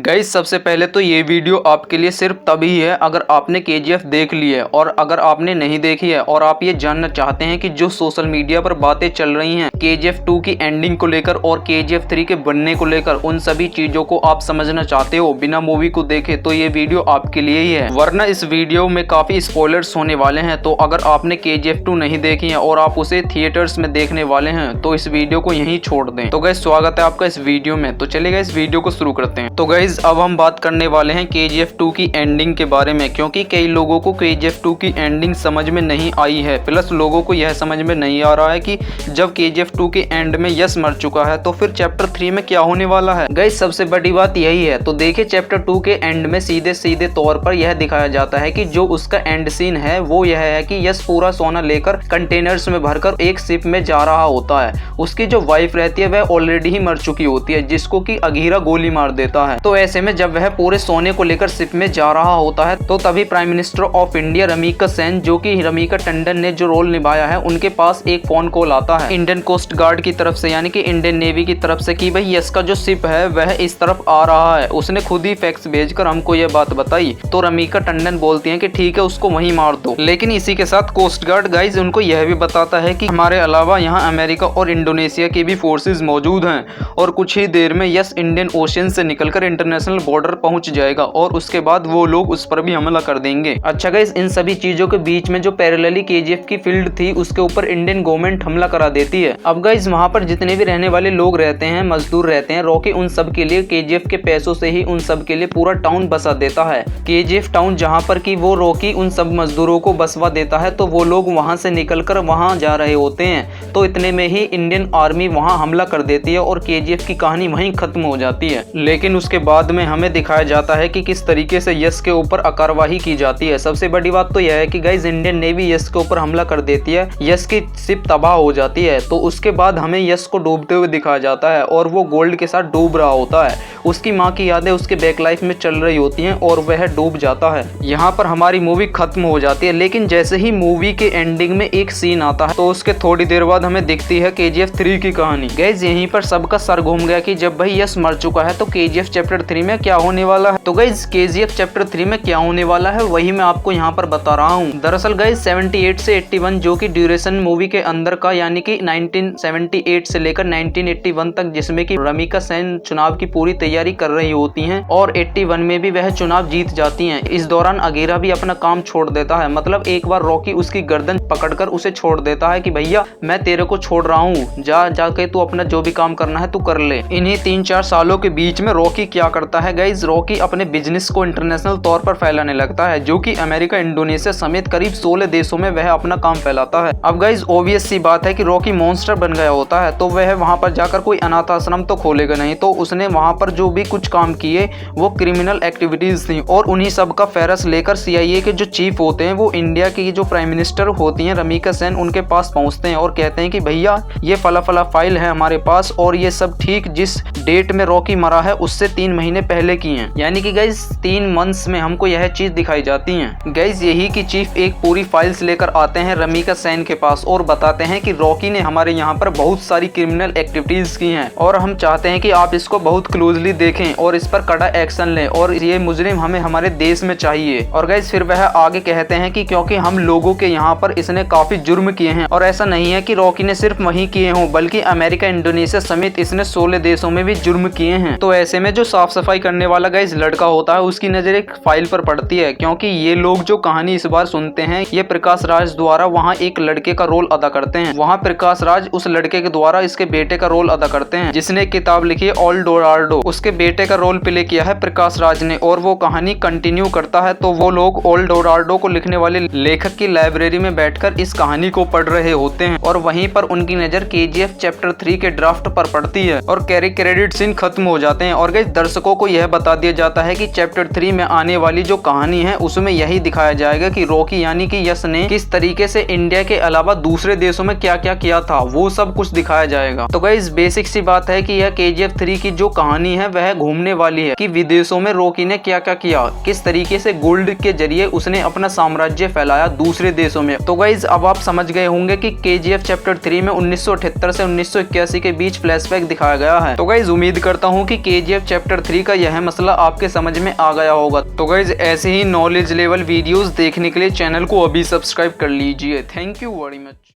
Guys सबसे पहले तो ये वीडियो आपके लिए सिर्फ तभी है अगर आपने केजीएफ देख ली है, और अगर आपने नहीं देखी है और आप ये जानना चाहते हैं कि जो सोशल मीडिया पर बातें चल रही हैं केजीएफ 2 की एंडिंग को लेकर और केजीएफ 3 के बनने को लेकर, उन सभी चीजों को आप समझना चाहते हो बिना मूवी को देखे, तो ये वीडियो आपके लिए ही है। वरना इस वीडियो में काफी स्पॉयलर्स होने वाले हैं। तो अगर आपने केजीएफ 2 नहीं देखी है और आप उसे थिएटर्स में देखने वाले हैं तो इस वीडियो को यहीं छोड़ दें। तो गाइस स्वागत है आपका इस वीडियो में। तो चलिए गाइस वीडियो को शुरू करते हैं। तो गाइस अब हम बात करने वाले हैं केजीएफ 2 की एंडिंग के बारे में, क्योंकि कई लोगों को केजीएफ 2 की एंडिंग समझ में नहीं आई है। प्लस लोगों को यह समझ में नहीं आ रहा है कि जब केजीएफ 2 के एंड में यश मर चुका है तो फिर चैप्टर 3 में क्या होने वाला है। गाइस सबसे बड़ी बात यही है। तो देखिए चैप्टर 2 के एंड में सीधे सीधे तौर पर यह दिखाया जाता है कि जो उसका एंड सीन है वो यह है कि यश पूरा सोना लेकर कंटेनर्स में भरकर एक शिप में जा रहा होता है। उसकी जो वाइफ रहती है वह ऑलरेडी ही मर चुकी होती है, जिसको कि अघीरा गोली मार देता है। तो ऐसे में जब वह पूरे सोने को लेकर शिप में जा रहा होता है तो तभी prime minister of India Ramika Sen, जो कि रमिका टंडन ने जो रोल निभाया है, उनके पास एक फोन कॉल आता है इंडियन कोस्ट गार्ड की तरफ से, यानी कि इंडियन नेवी की तरफ से, कि भाई यश का जो शिप है वह इस तरफ आ रहा है। उसने खुद ही फैक्स भेजकर हमको यह बात बताई। तो रमिका टंडन बोलती है कि ठीक है उसको वहीं मार दो। लेकिन इसी के साथ कोस्ट गार्ड गाइज उनको यह भी बताता है कि हमारे अलावा यहाँ अमेरिका और इंडोनेशिया की भी फोर्सेज मौजूद हैं और कुछ ही देर में यश इंडियन ओशन से निकलकर इंटरनेशनल बॉर्डर पहुंच जाएगा और उसके बाद वो लोग उस पर भी हमला कर देंगे। अच्छा गाइस, इन सभी चीजों के बीच में जो पैरेलली केजीएफ की फील्ड थी उसके ऊपर इंडियन गवर्नमेंट हमला करा देती है। अब गाइस वहां पर जितने भी रहने वाले लोग रहते हैं, मजदूर रहते हैं, रॉकी उन सब के लिए केजीएफ के पैसों से ही उन सब के लिए पूरा टाउन बसा देता है। केजीएफ टाउन जहाँ पर की वो रॉकी उन सब मजदूरों को बसवा देता है तो वो लोग वहां से निकलकर वहां जा रहे होते हैं। तो इतने में ही इंडियन आर्मी वहां हमला कर देती है और केजीएफ की कहानी वहीं खत्म हो जाती है। लेकिन उसके बाद में हमें दिखाया जाता है कि किस तरीके से यश के ऊपर कार्यवाही की जाती है। सबसे बड़ी बात तो यह है कि गाइस इंडियन नेवी यश के ऊपर हमला कर देती है, यश की शिप तबाह हो जाती है। तो उसके बाद हमें यश को डूबते हुए दिखाया जाता है और वो गोल्ड के साथ डूब रहा होता है। उसकी माँ की यादें उसके बैक लाइफ में चल रही होती हैं और वह डूब जाता है। यहाँ पर हमारी मूवी खत्म हो जाती है। लेकिन जैसे ही मूवी के एंडिंग में एक सीन आता है तो उसके थोड़ी देर बाद हमें दिखती है केजीएफ 3 की कहानी। गाइस यहीं पर सबका सर घूम गया कि जब भाई यश मर चुका है तो केजीएफ चैप्टर 3 में क्या होने वाला है। तो गाइस केजीएफ चैप्टर 3 में क्या होने वाला है वही मैं आपको यहाँ पर बता रहा हूँ। दरअसल गाइस 78 से 81 जो कि ड्यूरेशन मूवी के अंदर का, यानी कि 1978 से लेकर 1981 तक, जिसमें कि रमिका सेन चुनाव की पूरी तैयारी कर रही होती हैं और 81 में भी वह चुनाव जीत जाती हैं। इस दौरान अघीरा भी अपना काम छोड़ देता है। मतलब एक बार रॉकी उसकी गर्दन पकड़कर उसे छोड़ देता है कि भैया मैं तेरे को छोड़ रहा हूँ, जाके तू अपना जो भी काम करना है तू कर ले। इन्हीं 3-4 सालों के बीच में रॉकी क्या करता है गाइस, रॉकी अपने बिजनेस को इंटरनेशनल तौर पर फैलाने लगता है, जो कि अमेरिका, इंडोनेशिया समेत करीब 16 देशों में वह अपना काम फैलाता है। अब गाइस ऑब्वियस सी बात है कि रॉकी मॉन्स्टर बन गया होता है तो वह वहां पर जाकर कोई अनाथ आश्रम तो खोलेगा नहीं। तो उसने वहां पर जो भी कुछ काम किए वो क्रिमिनल एक्टिविटीज थी और उन्हीं सब का फेरस लेकर सीआईए के जो चीफ होते हैं वो इंडिया की जो प्राइम मिनिस्टर होती हैं रमिका सेन, उनके पास पहुंचते हैं और कहते हैं कि भैया ये फला फला फाइल है हमारे पास और ये सब ठीक जिस डेट में रॉकी मरा है उससे 3 महीने पहले की हैं। यानी कि गाइस 3 मंथ्स में हमको यह चीज दिखाई जाती है। गाइस यही की चीफ एक पूरी फाइल्स लेकर आते हैं रमिका सेन के पास और बताते हैं कि रॉकी ने हमारे यहाँ पर बहुत सारी क्रिमिनल एक्टिविटीज की हैं और हम चाहते हैं कि आप इसको बहुत क्लोजली देखें और इस पर कड़ा एक्शन लें और ये मुजरिम हमें हमारे देश में चाहिए। और गाइस फिर वह आगे कहते हैं कि क्योंकि हम लोगों के यहाँ पर इसने काफी जुर्म किए हैं और ऐसा नहीं है कि रॉकी ने सिर्फ वही किए हों, बल्कि अमेरिका, इंडोनेशिया समेत इसने 16 देशों में भी जुर्म किए हैं। तो ऐसे में जो साफ सफाई करने वाला गाइस लड़का होता है उसकी नजर एक फाइल पर पड़ती है, क्योंकि ये लोग जो कहानी इस बार सुनते हैं ये प्रकाश राज द्वारा वहाँ एक लड़के का रोल अदा करते हैं। वहाँ प्रकाश राज उस लड़के के द्वारा इसके बेटे का रोल अदा करते हैं जिसने किताब लिखी है ऑल डोराल्डो। उसके बेटे का रोल प्ले किया है प्रकाश राज ने और वो कहानी कंटिन्यू करता है। तो वो लोग ऑल डोराल्डो को लिखने वाले लेखक की लाइब्रेरी में बैठकर इस कहानी को पढ़ रहे होते हैं और वहीं पर उनकी नजर केजीएफ चैप्टर 3 के ड्राफ्ट पर पड़ती है और क्रेडिट सीन खत्म हो जाते हैं। और गाइस दर्शकों को यह बता दिया जाता है कि चैप्टर 3 में आने वाली जो कहानी है उसमें यही दिखाया जाएगा कि रॉकी यानी कि यश ने किस तरीके से इंडिया के अलावा दूसरे देशों में क्या क्या किया था, वो सब कुछ दिखाया जाएगा। तो गाइस बेसिक सी बात है कि यह केजीएफ 3 की जो कहानी है वह घूमने वाली है कि विदेशों में रॉकी ने क्या क्या किया, किस तरीके से गोल्ड के जरिए उसने अपना साम्राज्य फैलाया दूसरे देशों में। तो गाइस अब आप समझ गए होंगे कि केजीएफ चैप्टर 3 में 1978 से 1981 के बीच फ्लैशबैक दिखाया गया है। तो गाइस उम्मीद करता हूँ कि केजीएफ चैप्टर 3 का यह मसला आपके समझ में आ गया होगा। तो गाइज ऐसे ही नॉलेज लेवल वीडियोस देखने के लिए चैनल को अभी सब्सक्राइब कर लीजिए। Thank you very much.